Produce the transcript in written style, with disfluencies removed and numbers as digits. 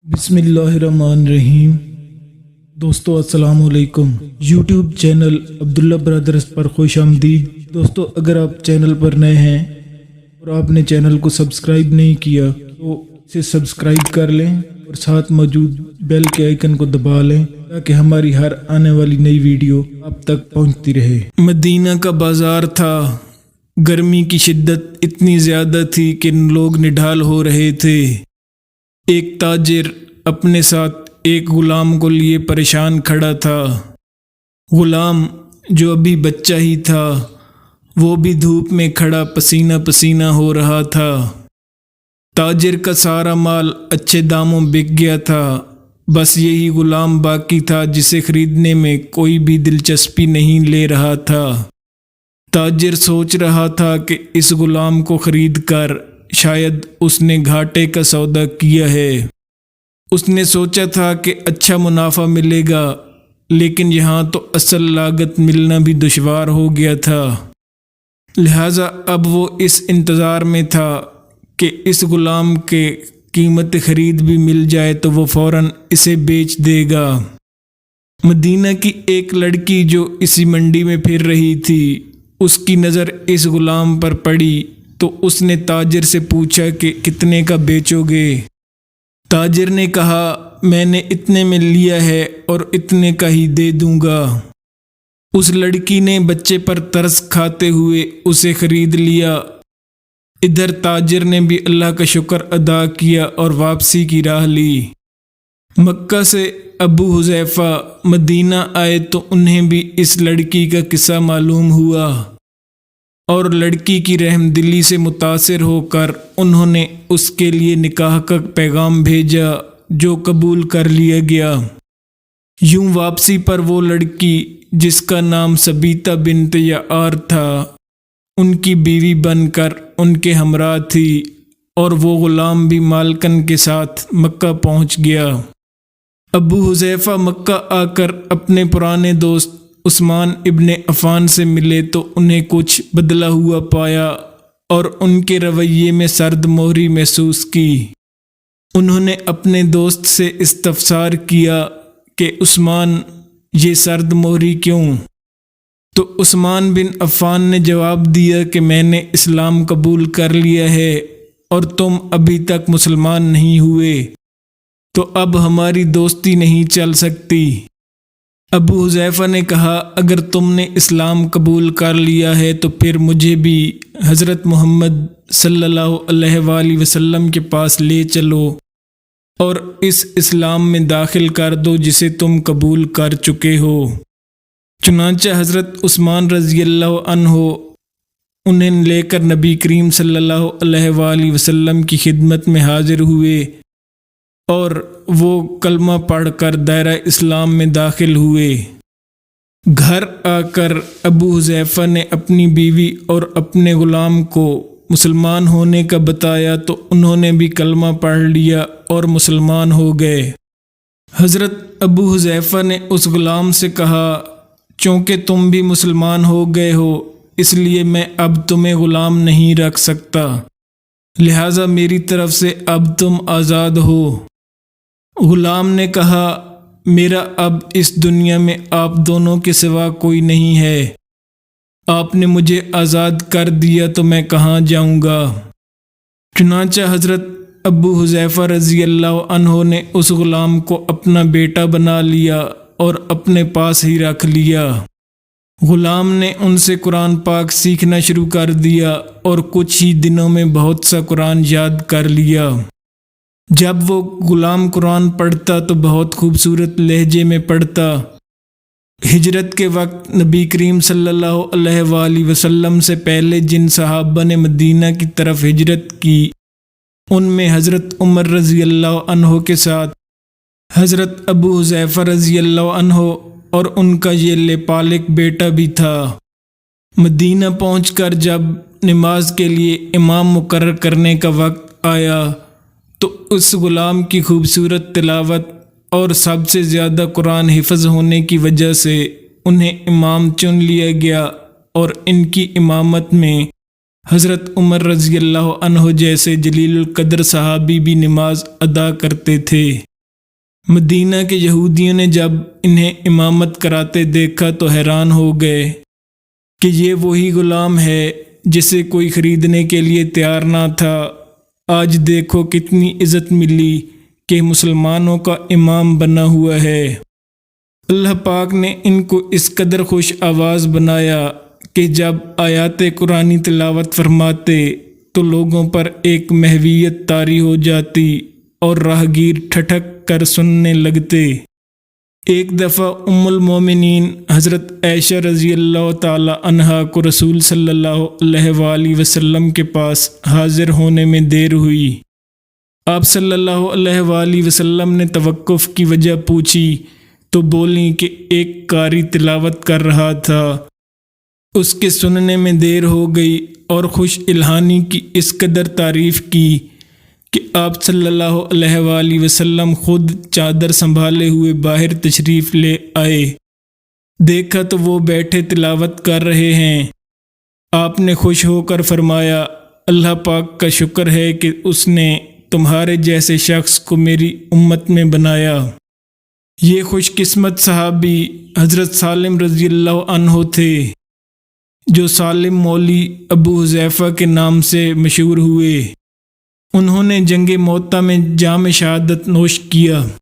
بسم اللہ الرحمن الرحیم۔ دوستو السلام علیکم۔ یوٹیوب چینل عبداللہ برادرز پر خوش آمدید۔ دوستو اگر آپ چینل پر نئے ہیں اور آپ نے چینل کو سبسکرائب نہیں کیا تو اسے سبسکرائب کر لیں اور ساتھ موجود بیل کے آئیکن کو دبا لیں تاکہ ہماری ہر آنے والی نئی ویڈیو آپ تک پہنچتی رہے۔ مدینہ کا بازار تھا۔ گرمی کی شدت اتنی زیادہ تھی کہ لوگ نڈھال ہو رہے تھے۔ ایک تاجر اپنے ساتھ ایک غلام کو لیے پریشان کھڑا تھا۔ غلام جو ابھی بچہ ہی تھا وہ بھی دھوپ میں کھڑا پسینہ پسینہ ہو رہا تھا۔ تاجر کا سارا مال اچھے داموں بک گیا تھا، بس یہی غلام باقی تھا جسے خریدنے میں کوئی بھی دلچسپی نہیں لے رہا تھا۔ تاجر سوچ رہا تھا کہ اس غلام کو خرید کر شاید اس نے گھاٹے کا سودا کیا ہے۔ اس نے سوچا تھا کہ اچھا منافع ملے گا، لیکن یہاں تو اصل لاگت ملنا بھی دشوار ہو گیا تھا۔ لہٰذا اب وہ اس انتظار میں تھا کہ اس غلام کے قیمت خرید بھی مل جائے تو وہ فوراً اسے بیچ دے گا۔ مدینہ کی ایک لڑکی جو اسی منڈی میں پھر رہی تھی، اس کی نظر اس غلام پر پڑی تو اس نے تاجر سے پوچھا کہ کتنے کا بیچو گے؟ تاجر نے کہا میں نے اتنے میں لیا ہے اور اتنے کا ہی دے دوں گا۔ اس لڑکی نے بچے پر ترس کھاتے ہوئے اسے خرید لیا۔ ادھر تاجر نے بھی اللہ کا شکر ادا کیا اور واپسی کی راہ لی۔ مکہ سے ابو حذیفہ مدینہ آئے تو انہیں بھی اس لڑکی کا قصہ معلوم ہوا اور لڑکی کی رحم دلی سے متاثر ہو کر انہوں نے اس کے لیے نکاح کا پیغام بھیجا جو قبول کر لیا گیا۔ یوں واپسی پر وہ لڑکی جس کا نام ثبیتہ بنت یعار تھا ان کی بیوی بن کر ان کے ہمراہ تھی، اور وہ غلام بھی مالکن کے ساتھ مکہ پہنچ گیا۔ ابو حذیفہ مکہ آ کر اپنے پرانے دوست عثمان ابن عفان سے ملے تو انہیں کچھ بدلا ہوا پایا اور ان کے رویے میں سرد مہری محسوس کی۔ انہوں نے اپنے دوست سے استفسار کیا کہ عثمان یہ سرد مہری کیوں؟ تو عثمان بن عفان نے جواب دیا کہ میں نے اسلام قبول کر لیا ہے اور تم ابھی تک مسلمان نہیں ہوئے، تو اب ہماری دوستی نہیں چل سکتی۔ ابو حذیفہ نے کہا اگر تم نے اسلام قبول کر لیا ہے تو پھر مجھے بھی حضرت محمد صلی اللہ علیہ وآلہ وسلم کے پاس لے چلو اور اس اسلام میں داخل کر دو جسے تم قبول کر چکے ہو۔ چنانچہ حضرت عثمان رضی اللہ عنہ انہیں لے کر نبی کریم صلی اللہ علیہ وآلہ وسلم کی خدمت میں حاضر ہوئے اور وہ کلمہ پڑھ کر دائرہ اسلام میں داخل ہوئے۔ گھر آ کر ابو حذیفہ نے اپنی بیوی اور اپنے غلام کو مسلمان ہونے کا بتایا تو انہوں نے بھی کلمہ پڑھ لیا اور مسلمان ہو گئے۔ حضرت ابو حذیفہ نے اس غلام سے کہا چونکہ تم بھی مسلمان ہو گئے ہو اس لیے میں اب تمہیں غلام نہیں رکھ سکتا، لہٰذا میری طرف سے اب تم آزاد ہو۔ غلام نے کہا میرا اب اس دنیا میں آپ دونوں کے سوا کوئی نہیں ہے، آپ نے مجھے آزاد کر دیا تو میں کہاں جاؤں گا؟ چنانچہ حضرت ابو حذیفہ رضی اللہ عنہ نے اس غلام کو اپنا بیٹا بنا لیا اور اپنے پاس ہی رکھ لیا۔ غلام نے ان سے قرآن پاک سیکھنا شروع کر دیا اور کچھ ہی دنوں میں بہت سا قرآن یاد کر لیا۔ جب وہ غلام قرآن پڑھتا تو بہت خوبصورت لہجے میں پڑھتا۔ ہجرت کے وقت نبی کریم صلی اللہ علیہ وآلہ وسلم سے پہلے جن صحابہ نے مدینہ کی طرف ہجرت کی ان میں حضرت عمر رضی اللہ عنہ کے ساتھ حضرت ابو حذیفہ رضی اللہ عنہ اور ان کا یہ لپالک بیٹا بھی تھا۔ مدینہ پہنچ کر جب نماز کے لیے امام مقرر کرنے کا وقت آیا تو اس غلام کی خوبصورت تلاوت اور سب سے زیادہ قرآن حفظ ہونے کی وجہ سے انہیں امام چن لیا گیا اور ان کی امامت میں حضرت عمر رضی اللہ عنہ جیسے جلیل القدر صحابی بھی نماز ادا کرتے تھے۔ مدینہ کے یہودیوں نے جب انہیں امامت کراتے دیکھا تو حیران ہو گئے کہ یہ وہی غلام ہے جسے کوئی خریدنے کے لیے تیار نہ تھا۔ آج دیکھو کتنی عزت ملی کہ مسلمانوں کا امام بنا ہوا ہے۔ اللہ پاک نے ان کو اس قدر خوش آواز بنایا کہ جب آیات قرآنی تلاوت فرماتے تو لوگوں پر ایک محویت طاری ہو جاتی اور راہگیر ٹھٹک کر سننے لگتے۔ ایک دفعہ ام المومنین حضرت عائشہ رضی اللہ تعالی عنہا کو رسول صلی اللہ علیہ وآلہ وسلم کے پاس حاضر ہونے میں دیر ہوئی۔ آپ صلی اللہ علیہ وآلہ وسلم نے توقف کی وجہ پوچھی تو بولیں کہ ایک قاری تلاوت کر رہا تھا، اس کے سننے میں دیر ہو گئی، اور خوش الہانی کی اس قدر تعریف کی کہ آپ صلی اللہ علیہ وآلہ وسلم خود چادر سنبھالے ہوئے باہر تشریف لے آئے۔ دیکھا تو وہ بیٹھے تلاوت کر رہے ہیں۔ آپ نے خوش ہو کر فرمایا، اللہ پاک کا شکر ہے کہ اس نے تمہارے جیسے شخص کو میری امت میں بنایا۔ یہ خوش قسمت صحابی حضرت سالم رضی اللہ عنہ تھے، جو سالم مولی ابو حذیفہ کے نام سے مشہور ہوئے۔ انہوں نے جنگ موطا میں جام شہادت نوش کیا۔